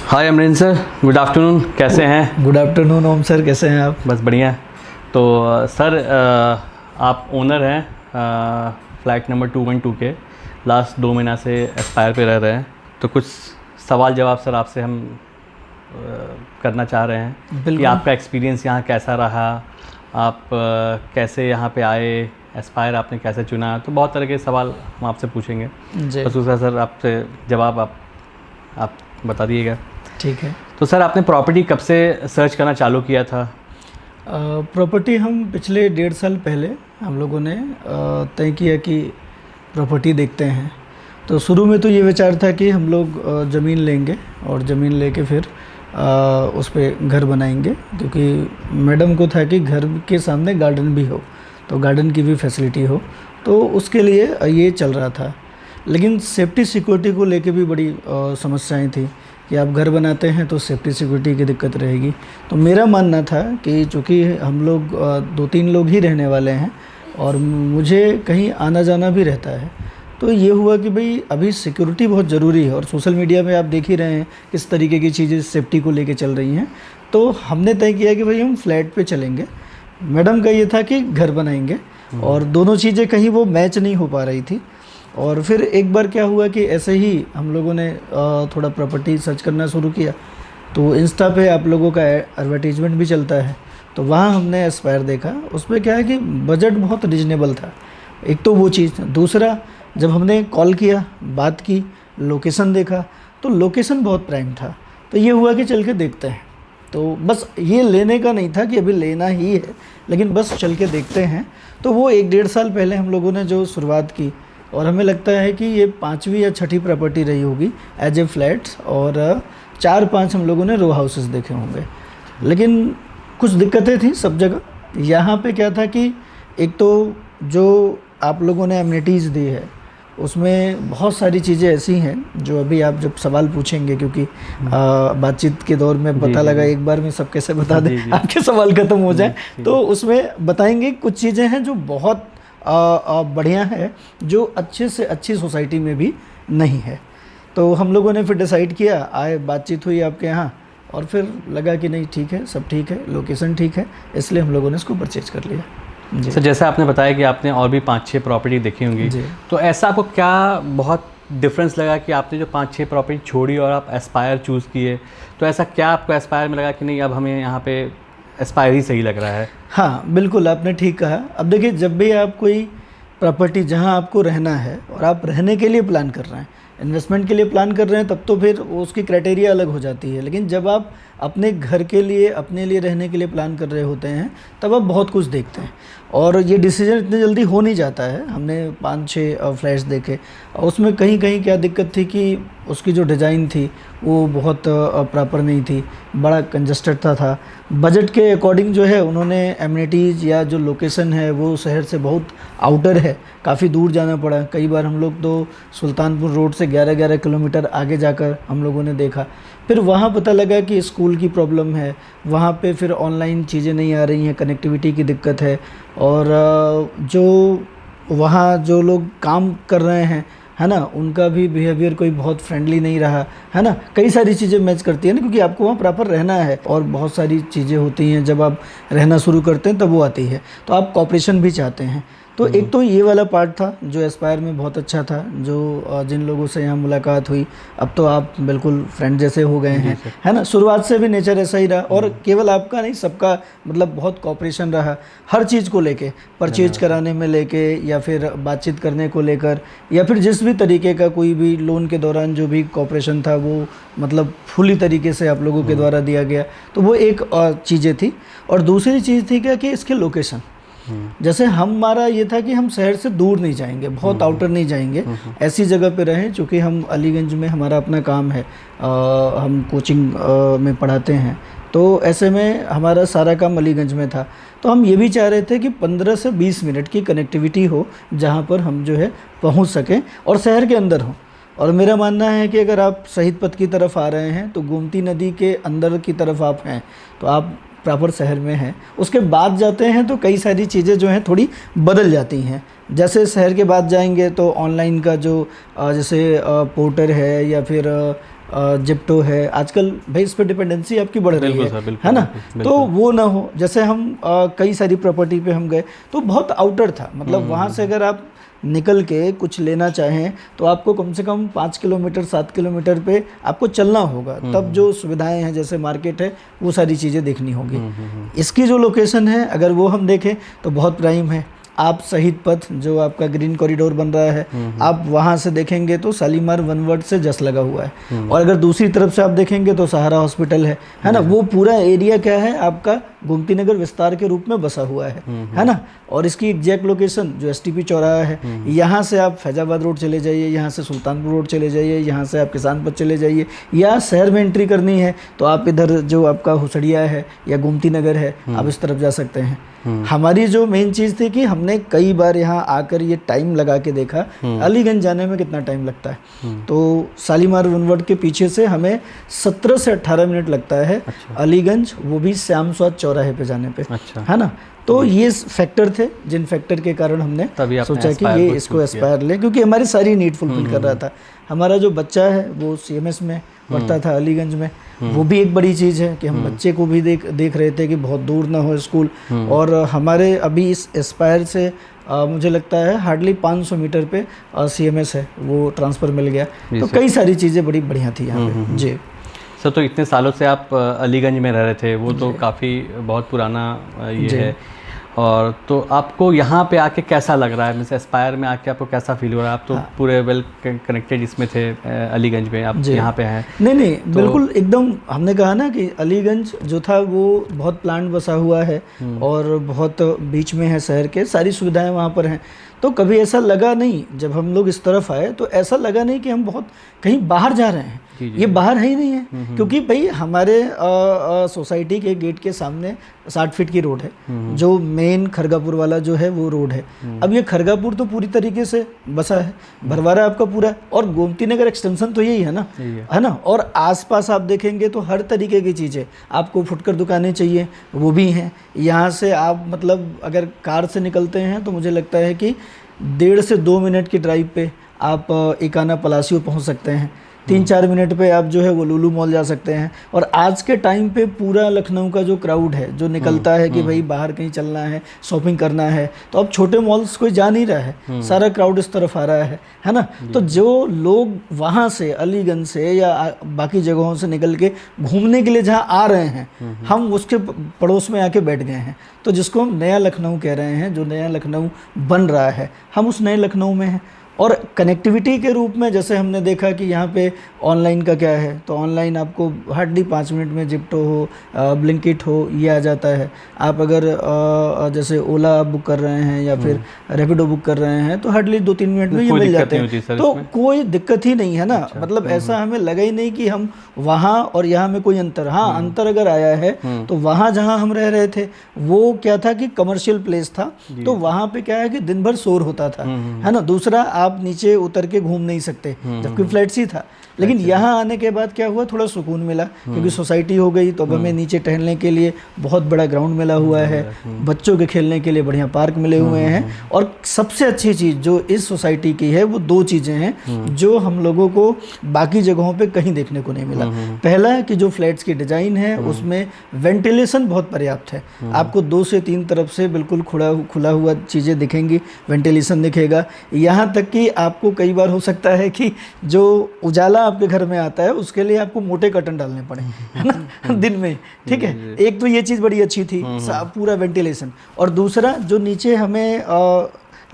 हाय Amarinder sir, good afternoon. कैसे हैं? Good afternoon ओम sir, कैसे हैं आप? बस बढ़िया। तो सर, आप ओनर हैं फ्लैट नंबर 212 के। लास्ट 2 महीना से एस्पायर पे रह रहे हैं, तो कुछ सवाल जवाब सर आपसे हम करना चाह रहे हैं कि आपका एक्सपीरियंस यहाँ कैसा रहा, आप कैसे यहाँ पे आए, एस्पायर आपने कैसे चुना। तो बहुत तरह के सवाल हम आपसे पूछेंगे, बस उसका सर आपसे जवाब आप बता दिएगा। ठीक है। तो सर, आपने प्रॉपर्टी कब से सर्च करना चालू किया था? प्रॉपर्टी हम पिछले 1.5 साल पहले हम लोगों ने तय किया कि प्रॉपर्टी देखते हैं। तो शुरू में तो ये विचार था कि हम लोग ज़मीन लेंगे और ज़मीन लेके फिर उस पर घर बनाएंगे, क्योंकि मैडम को था कि घर के सामने गार्डन भी हो, तो गार्डन की भी फैसिलिटी हो, तो उसके लिए ये चल रहा था। लेकिन सेफ्टी सिक्योरिटी को लेके भी बड़ी समस्याएं थी कि आप घर बनाते हैं तो सेफ्टी सिक्योरिटी की दिक्कत रहेगी। तो मेरा मानना था कि चूँकि हम लोग 2-3 लोग ही रहने वाले हैं और मुझे कहीं आना जाना भी रहता है, तो ये हुआ कि भाई अभी सिक्योरिटी बहुत ज़रूरी है। और सोशल मीडिया में आप देख ही रहे हैं किस तरीके की चीज़ें सेफ्टी को लेके चल रही हैं। तो हमने तय किया कि भाई हम फ्लैट पे चलेंगे। मैडम का ये था कि घर बनाएंगे, और दोनों चीज़ें कहीं वो मैच नहीं हो पा रही थी। और फिर एक बार क्या हुआ कि ऐसे ही हम लोगों ने थोड़ा प्रॉपर्टी सर्च करना शुरू किया, तो इंस्टा पे आप लोगों का एडवर्टीजमेंट भी चलता है, तो वहाँ हमने एस्पायर देखा। उसमें क्या है कि बजट बहुत रिजनेबल था, एक तो वो चीज़। दूसरा, जब हमने कॉल किया, बात की, लोकेशन देखा, तो लोकेशन बहुत प्राइम था। तो ये हुआ कि चल के देखते हैं। तो बस ये लेने का नहीं था कि अभी लेना ही है, लेकिन बस चल के देखते हैं। तो वो 1-1.5 साल पहले हम लोगों ने जो शुरुआत की, और हमें लगता है कि ये 5वीं या 6ठी प्रॉपर्टी रही होगी एज ए फ्लैट्स, और 4-5 हम लोगों ने रो हाउसेस देखे होंगे। लेकिन कुछ दिक्कतें थी सब जगह। यहाँ पे क्या था कि एक तो जो आप लोगों ने एमिनिटीज़ दी है, उसमें बहुत सारी चीज़ें ऐसी हैं जो अभी आप जब सवाल पूछेंगे, क्योंकि बातचीत के दौर में पता लगा एक बार में सब कैसे बता दें, आपके सवाल ख़त्म हो जाए, तो उसमें बताएंगे कुछ चीज़ें हैं जो बहुत बढ़िया है, जो अच्छे से अच्छी सोसाइटी में भी नहीं है। तो हम लोगों ने फिर डिसाइड किया, आए, बातचीत हुई आपके यहाँ, और फिर लगा कि नहीं ठीक है, सब ठीक है, लोकेशन ठीक है, इसलिए हम लोगों ने इसको परचेज कर लिया। सर, जैसे आपने बताया कि आपने और भी 5-6 प्रॉपर्टी देखी होंगी, तो ऐसा आपको क्या बहुत डिफरेंस लगा कि आपने जो 5-6 प्रॉपर्टी छोड़ी और आप एस्पायर चूज़ किए? तो ऐसा क्या आपको एस्पायर में लगा कि नहीं, अब हमें यहाँ पे एस्पायर ही सही लग रहा है? हाँ, बिल्कुल आपने ठीक कहा। अब देखिए, जब भी आप कोई प्रॉपर्टी जहाँ आपको रहना है और आप रहने के लिए प्लान कर रहे हैं, इन्वेस्टमेंट के लिए प्लान कर रहे हैं, तब तो फिर उसकी क्राइटेरिया अलग हो जाती है। लेकिन जब आप अपने घर के लिए, अपने लिए रहने के लिए प्लान कर रहे होते हैं, तब आप बहुत कुछ देखते हैं, और ये डिसीजन इतनी जल्दी हो नहीं जाता है। हमने 5-6 फ्लैट्स देखे, और उसमें कहीं कहीं क्या दिक्कत थी कि उसकी जो डिज़ाइन थी वो बहुत प्रॉपर नहीं थी, बड़ा कंजस्टेड था। बजट के अकॉर्डिंग जो है उन्होंने एमिनिटीज़ या जो लोकेशन है वो शहर से बहुत आउटर है, काफ़ी दूर जाना पड़ा। कई बार हम लोग तो सुल्तानपुर रोड से 11-11 किलोमीटर आगे जाकर हम लोगों ने देखा। फिर वहाँ पता लगा कि स्कूल की प्रॉब्लम है, वहाँ पे फिर ऑनलाइन चीज़ें नहीं आ रही हैं, कनेक्टिविटी की दिक्कत है, और जो वहाँ जो लोग काम कर रहे हैं, है ना, उनका भी बिहेवियर कोई बहुत फ्रेंडली नहीं रहा, है ना। कई सारी चीज़ें मैच करती हैं ना, क्योंकि आपको वहाँ प्रॉपर रहना है, और बहुत सारी चीज़ें होती हैं जब आप रहना शुरू करते हैं तब वो आती है, तो आप कॉपरेशन भी चाहते हैं। तो एक तो ये वाला पार्ट था जो एस्पायर में बहुत अच्छा था, जो जिन लोगों से यहाँ मुलाकात हुई, अब तो आप बिल्कुल फ्रेंड जैसे हो गए हैं, है ना। शुरुआत से भी नेचर ऐसा ही रहा, और केवल आपका नहीं, सबका मतलब बहुत कॉपरेशन रहा हर चीज़ को लेके, परचेज कराने में लेके, या फिर बातचीत करने को लेकर, या फिर जिस भी तरीके का कोई भी लोन के दौरान जो भी कॉपरेशन था वो मतलब फुली तरीके से आप लोगों के द्वारा दिया गया। तो वो एक चीज़ें थी। और दूसरी चीज़ थी क्या कि इसके लोकेशन, जैसे हमारा ये था कि हम शहर से दूर नहीं जाएंगे, बहुत आउटर नहीं जाएंगे, ऐसी जगह पे रहें। चूँकि हम अलीगंज में हमारा अपना काम है, हम कोचिंग में पढ़ाते हैं, तो ऐसे में हमारा सारा काम अलीगंज में था। तो हम ये भी चाह रहे थे कि 15 से 20 मिनट की कनेक्टिविटी हो, जहाँ पर हम जो है पहुँच सकें और शहर के अंदर हो। और मेरा मानना है कि अगर आप शहीद पथ की तरफ आ रहे हैं तो गोमती नदी के अंदर की तरफ आप हैं, तो आप प्रॉपर शहर में हैं। उसके बाद जाते हैं तो कई सारी चीज़ें जो हैं थोड़ी बदल जाती हैं। जैसे शहर के बाद जाएंगे तो ऑनलाइन का जो जैसे पोर्टर है या फिर जिप्टो है, आजकल भाई इस पर डिपेंडेंसी आपकी बढ़ रही बिल्कुल सर, है बिल्कुल, ना। बिल्कुल, तो वो ना हो, जैसे हम कई सारी प्रॉपर्टी पे हम गए तो बहुत आउटर था, मतलब वहाँ से अगर आप निकल के कुछ लेना चाहें तो आपको कम से कम 5 किलोमीटर 7 किलोमीटर पे आपको चलना होगा, तब जो सुविधाएं हैं जैसे मार्केट है वो सारी चीज़ें देखनी होगी। इसकी जो लोकेशन है अगर वो हम देखें तो बहुत प्राइम है। आप शहीद पथ जो आपका ग्रीन कॉरिडोर बन रहा है, आप वहाँ से देखेंगे तो शालीमार वनवर्ड से जस्ट लगा हुआ है, और अगर दूसरी तरफ से आप देखेंगे तो सहारा हॉस्पिटल है ना। वो पूरा एरिया क्या है आपका गोमती नगर विस्तार के रूप में बसा हुआ है ना। और इसकी एग्जैक्ट लोकेशन जो एसटीपी चौराहा है, यहाँ से आप फैजाबाद रोड चले जाइए, यहाँ से सुल्तानपुर रोड चले जाइए, यहाँ से आप किसान पथ चले जाइए, या शहर में एंट्री करनी है तो आप इधर जो आपका हुसड़िया है या गोमती नगर है, आप इस तरफ जा सकते हैं। हमारी जो मेन चीज़ थी कि हमने कई बार यहाँ आकर ये टाइम लगा के देखा अलीगंज जाने में कितना टाइम लगता है, तो शालीमार वनवर्ड के पीछे से हमें 17 से 18 मिनट लगता है अलीगंज, वो भी श्याम स्वाद चौराहे पे जाने पे, है ना। तो ये फैक्टर थे जिन फैक्टर के कारण हमने सोचा कि ये इसको एस्पायर ले, क्योंकि हमारी सारी नीड फुलफिल कर रहा था। हमारा जो बच्चा है वो सीएमएस में पढ़ता था अलीगंज में, वो भी एक बड़ी चीज़ है कि हम बच्चे को भी देख रहे थे कि बहुत दूर ना हो स्कूल, और हमारे अभी इस एस्पायर से मुझे लगता है हार्डली 500 मीटर पे सीएमएस है, वो ट्रांसफ़र मिल गया। तो कई सारी चीज़ें बड़ी बढ़िया थी यहाँ पे जी। सर तो इतने सालों से आप अलीगंज में रह रहे थे, वो तो काफ़ी बहुत पुराना ये है, और तो आपको यहाँ पे आके कैसा लग रहा है, मिस एस्पायर में आके आपको कैसा फील हो रहा है? आप तो पूरे वेल कनेक्टेड इसमें थे अलीगंज में, आप यहाँ पे हैं। नहीं तो बिल्कुल एकदम, हमने कहा ना कि अलीगंज जो था वो बहुत प्लांट बसा हुआ है और बहुत बीच में है शहर के, सारी सुविधाएं वहाँ पर हैं। तो कभी ऐसा लगा नहीं, जब हम लोग इस तरफ आए तो ऐसा लगा नहीं कि हम बहुत कहीं बाहर जा रहे हैं। ये बाहर है ही नहीं है, क्योंकि भाई हमारे सोसाइटी के गेट के सामने 60 फीट की रोड है, जो मेन खरगापुर वाला जो है वो रोड है। अब ये खरगापुर तो पूरी तरीके से बसा है, भरवारा आपका पूरा, और गोमती नगर एक्सटेंशन तो यही है ना, है ना। और आसपास आप देखेंगे तो हर तरीके की चीज़ें, आपको फुटकर दुकानें चाहिए वो भी हैं। यहाँ से आप मतलब अगर कार से निकलते हैं तो मुझे लगता है कि 1.5 से 2 मिनट की ड्राइव पे आप एकाना पलासियो पहुँच सकते हैं, 3-4 मिनट पे आप जो है वो लुलु मॉल जा सकते हैं। और आज के टाइम पे पूरा लखनऊ का जो क्राउड है जो निकलता है कि भाई बाहर कहीं चलना है, शॉपिंग करना है, तो अब छोटे मॉल्स कोई जा नहीं रहा है, सारा क्राउड इस तरफ आ रहा है ना। तो जो लोग वहाँ से अलीगंज से या बाकी जगहों से निकल के घूमने के लिए जहाँ आ रहे हैं, हम उसके पड़ोस में आके बैठ गए हैं। तो जिसको हम नया लखनऊ कह रहे हैं, जो नया लखनऊ बन रहा है, हम उस नए लखनऊ में हैं। और कनेक्टिविटी के रूप में जैसे हमने देखा कि यहाँ पे ऑनलाइन का क्या है, तो ऑनलाइन आपको हार्डली 5 मिनट में जिप्टो हो, ब्लिंकिट हो, ये आ जाता है। आप अगर जैसे ओला बुक कर रहे हैं या फिर रैपिडो बुक कर रहे हैं तो हार्डली 2-3 मिनट में ये मिल जाते हैं। तो कोई दिक्कत ही नहीं है ना। अच्छा, मतलब ऐसा हमें लगा ही नहीं कि हम वहाँ और यहाँ में कोई अंतर, हाँ अंतर अगर आया है तो वहाँ जहाँ हम रह रहे थे वो क्या था कि कमर्शियल प्लेस था, तो वहाँ पे क्या है कि दिन भर शोर होता था, है ना। दूसरा आप नीचे उतर के घूम नहीं सकते, जबकि फ्लैट सी था। लेकिन यहाँ आने के बाद क्या हुआ, थोड़ा सुकून मिला, क्योंकि सोसाइटी हो गई तो अब हमें नीचे टहलने के लिए बहुत बड़ा ग्राउंड मिला हुआ है, बच्चों के खेलने के लिए बढ़िया पार्क मिले हुए हैं। और सबसे अच्छी चीज़ जो इस सोसाइटी की है वो 2 चीज़ें हैं जो हम लोगों को बाकी जगहों पे कहीं देखने को नहीं मिला। पहला कि जो फ्लैट्स की डिज़ाइन है उसमें वेंटिलेशन बहुत पर्याप्त है, आपको 2 से 3 तरफ से बिल्कुल खुला हुआ चीज़ें दिखेंगी, वेंटिलेशन दिखेगा। यहाँ तक कि आपको कई बार हो सकता है कि जो उजाला आपके घर में आता है उसके लिए आपको मोटे कर्टन डालने पड़े, है ना, दिन में, ठीक है। एक तो ये चीज़ बड़ी अच्छी थी, पूरा वेंटिलेशन। और दूसरा जो नीचे हमें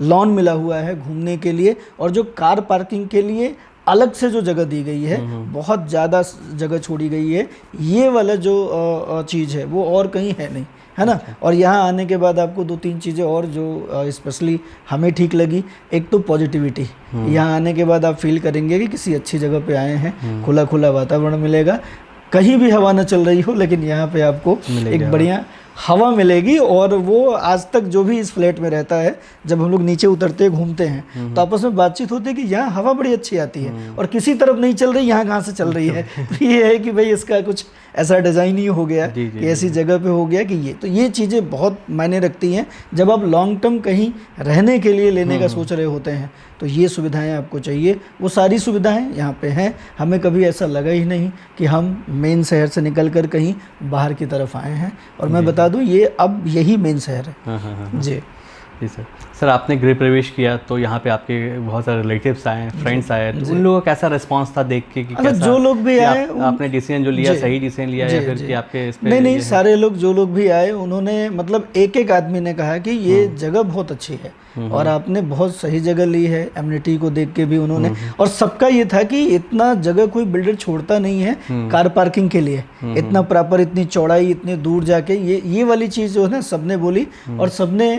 लॉन मिला हुआ है घूमने के लिए, और जो कार पार्किंग के लिए अलग से जो जगह दी गई है, बहुत ज़्यादा जगह छोड़ी गई है, ये वाला जो चीज़ है वो और कहीं है नहीं, है ना। और यहाँ आने के बाद आपको 2-3 चीज़ें और जो स्पेशली हमें ठीक लगी। एक तो पॉजिटिविटी, यहाँ आने के बाद आप फील करेंगे कि किसी अच्छी जगह पे आए हैं, खुला खुला वातावरण मिलेगा, कहीं भी हवा न चल रही हो लेकिन यहाँ पे आपको एक बढ़िया हवा मिलेगी। और वो आज तक जो भी इस फ्लैट में रहता है, जब हम लोग नीचे उतरते हैं, घूमते हैं, तो आपस में बातचीत होती है कि यहाँ हवा बड़ी अच्छी आती है और किसी तरफ नहीं चल रही, यहाँ कहाँ से चल रही है। तो ये है कि भाई इसका कुछ ऐसा डिज़ाइन ही हो गया कि ऐसी जगह पे हो गया कि ये चीज़ें बहुत मायने रखती हैं जब आप लॉन्ग टर्म कहीं रहने के लिए लेने का सोच रहे होते हैं। तो ये सुविधाएं आपको चाहिए, वो सारी सुविधाएं यहाँ पे हैं। हमें कभी ऐसा लगा ही नहीं कि हम मेन शहर से निकल कर कहीं बाहर की तरफ आए हैं। और मैं बता दूं, ये अब यही मेन शहर है। जी सर। सर, आपने गृह प्रवेश किया तो यहाँ पे आपके बहुत सारे रिलेटिव्स आए, फ्रेंड्स आए, तो उन लोगों का कैसा रिस्पांस था देख के कि कैसा, जो लोग भी आए आपने डिसीजन जो लिया सही डिसीजन लिया या फिर कि आपके इस पे? नहीं, सारे लोग जो लोग भी आए उन्होंने मतलब एक आदमी ने कहा कि ये जगह बहुत अच्छी है और आपने बहुत सही जगह ली है। एमिनिटी को देख के भी उन्होंने, और सबका ये था कि इतना जगह कोई बिल्डर छोड़ता नहीं है कार पार्किंग के लिए, इतना प्रॉपर, इतनी चौड़ाई, इतने दूर जाके, ये वाली चीज़ जो है ना सबने बोली। और सबने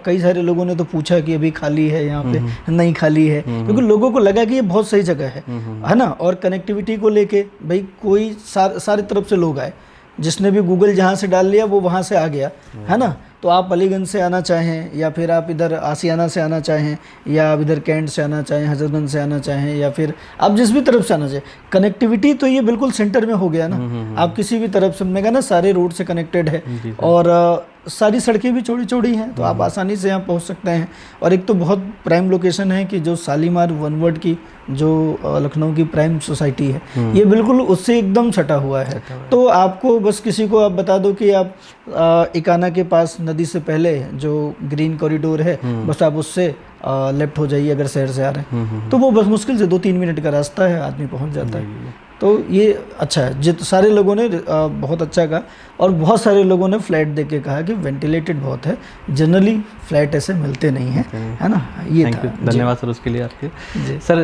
कई सारे लोगों ने तो पूछा कि अभी खाली है यहाँ पे, नहीं खाली है, क्योंकि लोगों को लगा कि ये बहुत सही जगह है ना। और कनेक्टिविटी को लेके भाई कोई सारे तरफ से लोग आए, जिसने भी गूगल जहाँ से डाल लिया वो वहाँ से आ गया, है ना। तो आप अलीगंज से आना चाहें या फिर आप इधर आसियाना से आना चाहें या आप इधर कैंट से आना चाहें, हजरतगंज से आना चाहें या फिर आप जिस भी तरफ से आना चाहें, कनेक्टिविटी तो ये बिल्कुल सेंटर में हो गया ना। आप किसी भी तरफ से, मैंने कहा ना सारे रोड से कनेक्टेड है और सारी सड़कें भी चौड़ी चौड़ी हैं, तो आप आसानी से यहाँ पहुँच सकते हैं। और एक तो बहुत प्राइम लोकेशन है कि जो शालीमार वन वर्ड की जो लखनऊ की प्राइम सोसाइटी है, ये बिल्कुल उससे एकदम सटा हुआ है। तो आपको बस किसी को आप बता दो कि आप इकाना के पास नदी से पहले जो ग्रीन कॉरिडोर है, बस आप उससे लेफ्ट हो जाइए अगर शहर से आ रहे हैं, तो वो बस मुश्किल से 2-3 मिनट का रास्ता है, आदमी पहुंच जाता है। तो ये अच्छा है। सारे लोगों ने बहुत अच्छा कहा और बहुत सारे लोगों ने फ्लैट देख के कहा कि वेंटिलेटेड बहुत है, जनरली फ्लैट ऐसे मिलते नहीं हैं, है ना। ये था। धन्यवाद सर उसके लिए आपके। सर,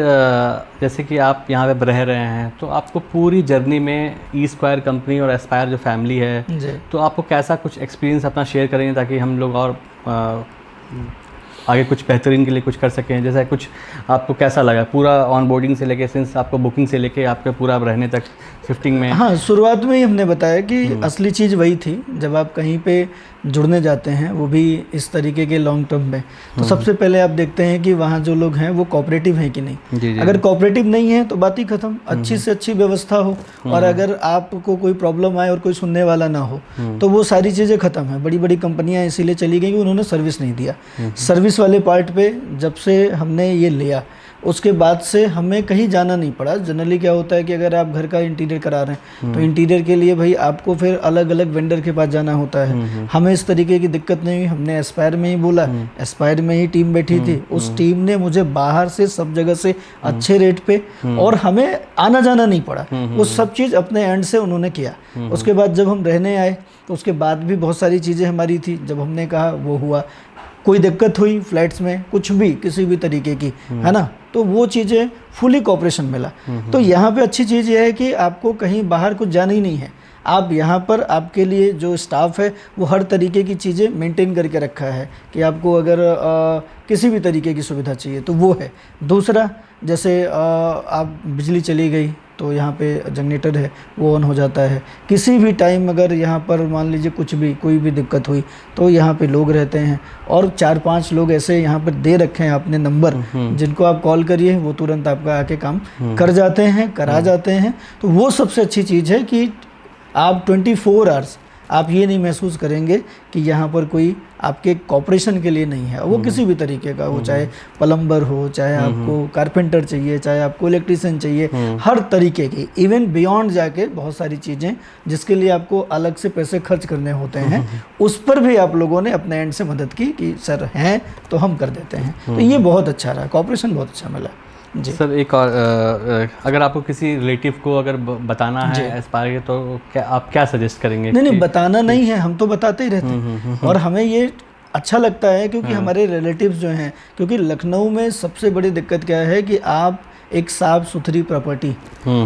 जैसे कि आप यहाँ पे रह रहे हैं, तो आपको पूरी जर्नी में ई स्क्वायर कंपनी और एस्पायर जो फैमिली है, तो आपको कैसा कुछ एक्सपीरियंस अपना शेयर करेंगे ताकि हम लोग और आगे कुछ बेहतरीन के लिए कुछ कर सकें? जैसा कुछ आपको कैसा लगा पूरा ऑन बोर्डिंग से लेके, सिंस आपको बुकिंग से लेके आपके पूरा रहने तक शिफ्टिंग में? हाँ, शुरुआत में ही हमने बताया कि असली चीज़ वही थी। जब आप कहीं पे जुड़ने जाते हैं, वो भी इस तरीके के लॉन्ग टर्म में, तो सबसे पहले आप देखते हैं कि वहाँ जो लोग हैं वो कोऑपरेटिव हैं कि नहीं। अगर कोऑपरेटिव नहीं है तो बात ही खत्म। अच्छी से अच्छी व्यवस्था हो और अगर आपको कोई प्रॉब्लम आए और कोई सुनने वाला ना हो, तो वो सारी चीज़ें खत्म है। बड़ी बड़ी कंपनियां इसीलिए चली गई कि उन्होंने सर्विस नहीं दिया। सर्विस वाले पार्ट पे जब से हमने ये लिया, उसके बाद से हमें कहीं जाना नहीं पड़ा। जनरली क्या होता है कि अगर आप घर का इंटीरियर करा रहे हैं तो इंटीरियर के लिए भाई आपको फिर अलग अलग वेंडर के पास जाना होता है। हमें इस तरीके की दिक्कत नहीं हुई। हमने एस्पायर में ही बोला, एस्पायर में ही टीम बैठी थी, उस टीम ने मुझे बाहर से सब जगह से अच्छे रेट पे, और हमें आना जाना नहीं पड़ा। वो सब चीज़ अपने एंड से उन्होंने किया। उसके बाद जब हम रहने आए तो उसके बाद भी बहुत सारी चीज़ें हमारी थी, जब हमने कहा वो हुआ। कोई दिक्कत हुई फ्लैट्स में, कुछ भी किसी भी तरीके की, है ना, तो वो चीज़ें फुली कोऑपरेशन मिला। तो यहाँ पे अच्छी चीज़ ये है कि आपको कहीं बाहर कुछ जाना ही नहीं है। आप यहाँ पर आपके लिए जो स्टाफ है वो हर तरीके की चीज़ें मेंटेन करके रखा है कि आपको अगर किसी भी तरीके की सुविधा चाहिए तो वो है। दूसरा, जैसे आप बिजली चली गई तो यहाँ पे जनरेटर है, वो ऑन हो जाता है। किसी भी टाइम अगर यहाँ पर मान लीजिए कुछ भी कोई भी दिक्कत हुई तो यहाँ पे लोग रहते हैं, और 4-5 लोग ऐसे यहाँ पर दे रखे हैं आपने नंबर, जिनको आप कॉल करिए वो तुरंत आपका आके काम कर जाते हैं, करा जाते हैं। तो वो सबसे अच्छी चीज़ है कि आप 24 आवर्स आप ये नहीं महसूस करेंगे कि यहाँ पर कोई आपके कॉपरेशन के लिए नहीं है। वो किसी भी तरीके का हो, चाहे प्लम्बर हो, चाहे आपको कारपेंटर चाहिए, चाहे आपको इलेक्ट्रीशियन चाहिए, हर तरीके की, इवन बियॉन्ड जाके बहुत सारी चीज़ें जिसके लिए आपको अलग से पैसे खर्च करने होते हैं, उस पर भी आप लोगों ने अपने एंड से मदद की कि सर हैं तो हम कर देते हैं। तो ये बहुत अच्छा रहा, कॉपरेशन बहुत अच्छा मिला। जी सर, एक और अगर आपको किसी रिलेटिव को अगर बताना है एस्पायर के, तो आप क्या सजेस्ट करेंगे? नहीं, बताना नहीं है, हम तो बताते ही रहते हैं। और हमें ये अच्छा लगता है क्योंकि हमारे रिलेटिव्स जो हैं, क्योंकि लखनऊ में सबसे बड़ी दिक्कत क्या है कि आप एक साफ सुथरी प्रॉपर्टी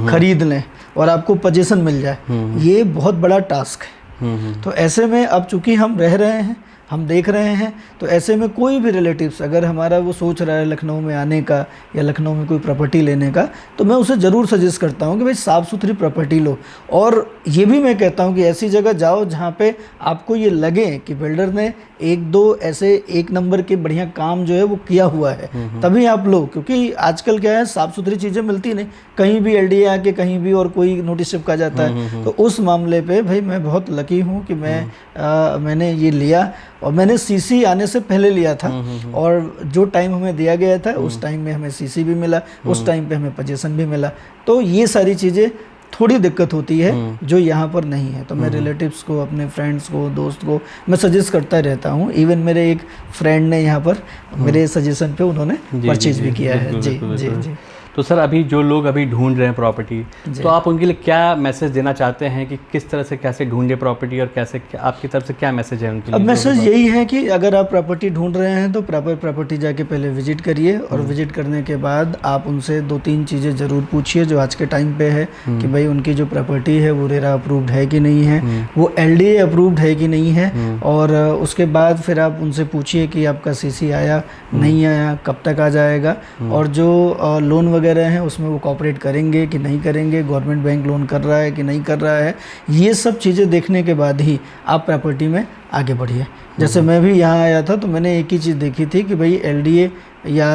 खरीद लें और आपको पोजीशन मिल जाए, ये बहुत बड़ा टास्क है। तो ऐसे में अब चूंकि हम रह रहे हैं, हम देख रहे हैं। तो ऐसे में कोई भी रिलेटिव्स अगर हमारा वो सोच रहा है लखनऊ में आने का या लखनऊ में कोई प्रॉपर्टी लेने का, तो मैं उसे ज़रूर सजेस्ट करता हूँ कि भाई साफ़ सुथरी प्रॉपर्टी लो। और ये भी मैं कहता हूँ कि ऐसी जगह जाओ जहाँ पे आपको ये लगे कि बिल्डर ने एक दो ऐसे एक नंबर के बढ़िया काम जो है वो किया हुआ है, तभी आप लो। क्योंकि आजकल क्या है, साफ़ सुथरी चीज़ें मिलती नहीं, कहीं भी LDA आके कहीं भी और कोई नोटिस चिपका जाता है। तो उस मामले पे भाई मैं बहुत लकी हूँ कि मैंने ये लिया, और मैंने CC आने से पहले लिया था। और जो टाइम हमें दिया गया था उस टाइम में हमें CC भी मिला, उस टाइम पे हमें पोजीशन भी मिला। तो ये सारी चीज़ें थोड़ी दिक्कत होती है जो यहाँ पर नहीं है। तो मैं रिलेटिव्स को, अपने फ्रेंड्स को, दोस्त को मैं सजेस्ट करता रहता हूँ। इवन मेरे एक फ्रेंड ने यहाँ पर मेरे सजेशन पे उन्होंने परचेज भी किया है। जी जी जी। तो सर अभी जो लोग अभी ढूंढ रहे हैं प्रॉपर्टी, तो आप उनके लिए क्या मैसेज देना चाहते हैं कि किस तरह से कैसे ढूंढे प्रॉपर्टी, और कैसे आपकी तरफ से क्या मैसेज है उनके लिए? अब मैसेज यही है कि अगर आप प्रॉपर्टी ढूंढ रहे हैं तो प्रॉपर प्रॉपर्टी जाके पहले विजिट करिए, और विजिट करने के बाद आप उनसे 2-3 चीज़ें ज़रूर पूछिए जो आज के टाइम पे है कि भाई उनकी जो प्रॉपर्टी है वो रेरा अप्रूव्ड है कि नहीं है, वो LDA अप्रूव्ड है कि नहीं है। और उसके बाद फिर आप उनसे पूछिए कि आपका CC आया नहीं आया, कब तक आ जाएगा, और जो लोन वगैरह हैं उसमें वो कॉपरेट करेंगे कि नहीं करेंगे, गवर्नमेंट बैंक लोन कर रहा है कि नहीं कर रहा है। ये सब चीज़ें देखने के बाद ही आप प्रॉपर्टी में आगे बढ़िए। जैसे मैं भी यहाँ आया था तो मैंने एक ही चीज़ देखी थी कि भाई LDA या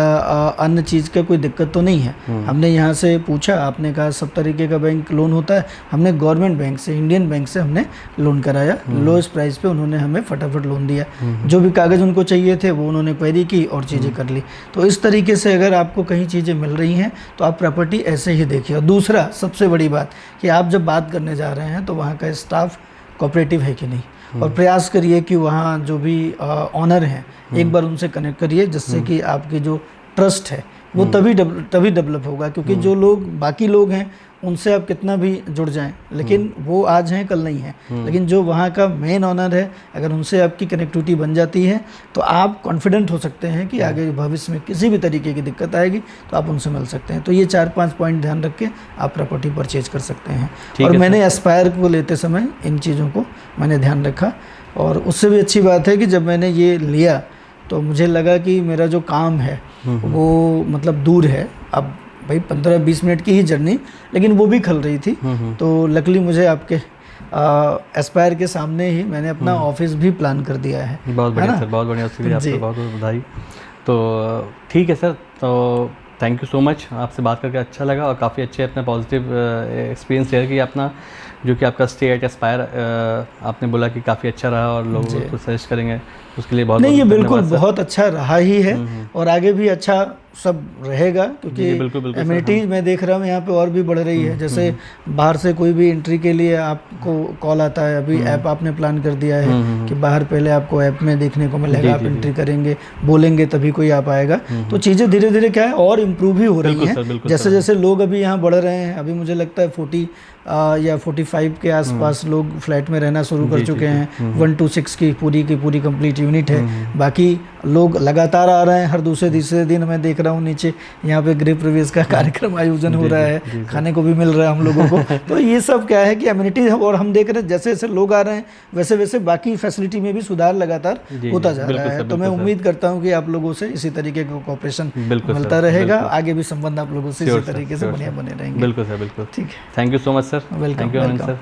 अन्य चीज़ का कोई दिक्कत तो नहीं है। हमने यहाँ से पूछा, आपने कहा सब तरीके का बैंक लोन होता है, हमने गवर्नमेंट बैंक से, इंडियन बैंक से हमने लोन कराया, लोएस्ट प्राइस पे उन्होंने हमें फटाफट लोन दिया। जो भी कागज़ उनको चाहिए थे वो उन्होंने क्वेरी की और चीज़ें कर ली। तो इस तरीके से अगर आपको कहीं चीज़ें मिल रही हैं तो आप प्रॉपर्टी ऐसे ही देखिए। और दूसरा सबसे बड़ी बात कि आप जब बात करने जा रहे हैं तो वहाँ का स्टाफ कोऑपरेटिव है कि नहीं, और प्रयास करिए कि वहाँ जो भी ऑनर हैं एक बार उनसे कनेक्ट करिए, जिससे कि आपकी जो ट्रस्ट है वो तभी डेवलप होगा। क्योंकि जो लोग बाकी लोग हैं उनसे आप कितना भी जुड़ जाएं, लेकिन वो आज हैं कल नहीं है। लेकिन जो वहाँ का मेन ऑनर है, अगर उनसे आपकी कनेक्टिविटी बन जाती है तो आप कॉन्फिडेंट हो सकते हैं कि आगे भविष्य में किसी भी तरीके की दिक्कत आएगी तो आप उनसे मिल सकते हैं। तो ये 4-5 पॉइंट ध्यान रख के आप प्रॉपर्टी परचेज कर सकते हैं। और मैंने एस्पायर को लेते समय इन चीज़ों को मैंने ध्यान रखा। और उससे भी अच्छी बात है कि जब मैंने ये लिया तो मुझे लगा कि मेरा जो काम है वो मतलब दूर है, अब भाई 15-20 मिनट की ही जर्नी, लेकिन वो भी खल रही थी। तो लकली मुझे आपके एस्पायर के सामने ही मैंने अपना ऑफिस भी प्लान कर दिया है। बहुत बढ़िया सर, बहुत बढ़िया, उसके लिए आपको बहुत बहुत बधाई। तो ठीक है सर, तो थैंक यू सो मच, आपसे बात करके अच्छा लगा और काफ़ी अच्छे अपना पॉजिटिव एक्सपीरियंस शेयर किया अपना, जो कि आपका स्टे एट एस्पायर आपने बोला कि काफ़ी अच्छा रहा और लोग उसको सजेस्ट करेंगे, उसके लिए बहुत नहीं, ये बिल्कुल बहुत अच्छा रहा ही है और आगे भी अच्छा सब रहेगा। क्योंकि एमिनिटीज मैं देख रहा हूँ यहाँ पे और भी बढ़ रही है। जैसे बाहर से कोई भी एंट्री के लिए आपको कॉल आता है, अभी ऐप आपने प्लान कर दिया है कि बाहर पहले आपको ऐप में देखने को मिलेगा, आप एंट्री करेंगे, बोलेंगे तभी कोई आप आएगा। तो चीज़ें धीरे धीरे क्या है और इम्प्रूव ही हो रही हैं। जैसे जैसे लोग अभी यहाँ बढ़ रहे हैं, अभी मुझे लगता है 40 या 45 के आसपास लोग फ्लैट में रहना शुरू कर चुके हैं। 1-6 की पूरी कंप्लीट यूनिट है। बाकी लोग लगातार आ रहे हैं, हर दूसरे तीसरे दिन मैं देख रहा हूँ नीचे यहाँ पे गृह प्रवेश का कार्यक्रम आयोजन हो रहा है, खाने को भी मिल रहा है हम लोगों को। तो ये सब क्या है कि एमिनिटी, और हम देख रहे हैं जैसे जैसे लोग आ रहे हैं वैसे वैसे बाकी फैसिलिटी में भी सुधार लगातार होता जा रहा है। तो मैं उम्मीद करता हूँ कि आप लोगों से इसी तरीके का कोऑपरेशन मिलता रहेगा, आगे भी संबंध आप लोगों से इसी तरीके से बढ़िया बने रहेंगे। बिल्कुल सर, बिल्कुल। ठीक है, thank you so much sir. Welcome. Sir.